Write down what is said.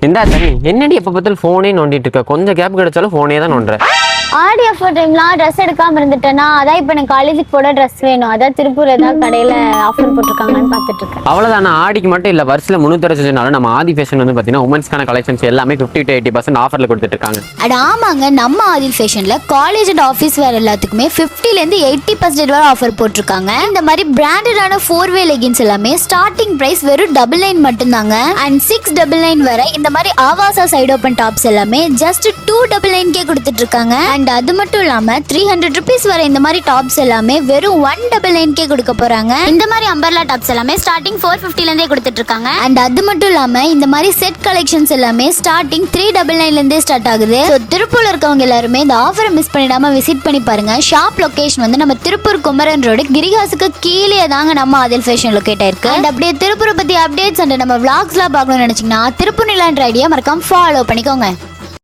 என்ன தண்ணி என்னடி எப்ப பார்த்தாலும் போனே நோண்டிட்டு இருக்க? கொஞ்சம் கேப் கிடைச்சாலும் போனே தான் நோண்டுற. ஆடி ஆஃபர் டைம்லாம் ட்ரெஸ் எடுக்காம இருந்துட்டேன்னா அதான் இப்போ எனக்கு காலேஜுக்கு போட ட்ரெஸ் வேணும். அதான் திருப்பூர் ஏதாவது கடையில ஆஃபர் போட்டிருக்காங்கன்னு பார்த்துட்டு இருக்கேன். அவ்வளவுதான். ஆடிக்கு மட்டும் இல்ல, வருஷத்துல 365 நாளும் நம்ம ஆதி ஃபேஷன் வந்து பாத்தீங்கன்னா உமன்ஸ்க்கான கலெக்ஷன்ஸ் எல்லாமே 50 to 80% ஆஃபர்ல கொடுத்துட்டு இருக்காங்க. அட ஆமாங்க, நம்ம ஆதி ஃபேஷன்ல காலேஜ் அண்ட் ஆஃபீஸ் வேர் எல்லாத்துக்குமே 50ல இருந்து 80% வரை ஆஃபர் போட்டிருக்காங்க. இந்த மாதிரி பிராண்டடான 4-way லெகின்ஸ் எல்லாமே ஸ்டார்டிங் பிரைஸ் வெறும் 99 மட்டும்தாங்க. அண்ட் 699 வரை இந்த மாதிரி ஆவாசா சைடு ஓப்பன் டாப்ஸ் எல்லாமே ஜஸ்ட் 299 கொடுத்துட்டு இருக்காங்க. அண்ட் அது மட்டும் இல்லாம 300 rupees வரை இந்த மாதிரி டாப்ஸ் எல்லாமே வெறும் 199 கொடுக்க போறாங்க. இந்த மாதிரி அம்பர்லா டாப்ஸ் எல்லாமே ஸ்டார்டிங் 450ல இருந்தே கொடுத்துட்டு இருக்காங்க. அண்ட் அது மட்டும் இல்லாம இந்த மாதிரி செட் கலெக்ஷன்ஸ் எல்லாமே ஸ்டார்டிங் 399ல இருந்தே ஸ்டார்ட் ஆகுது. ஸோ திருப்பூர்ல இருக்கவங்க எல்லாருமே இந்த ஆஃபரை மிஸ் பண்ணிடாம விசிட் பண்ணி பாருங்க. ஷாப் லொகேஷன் வந்து நம்ம திருப்பூர் குமரன் ரோடு கிரிகாசுக்கு கீழே தாங்க நம்ம ஆதில் ஃபேஷன் லொகேட் ஆயிருக்கு. அண்ட் அப்படியே திருப்பூரை பத்தி அப்டேட்ஸ் அண்ட் நம்ம vlogsலாம் பார்க்கணும்னு நினைச்சீங்கன்னா திருப்பூர் நிலான்ற ஐடியா மறக்காம ஃபாலோ பண்ணிக்கோங்க.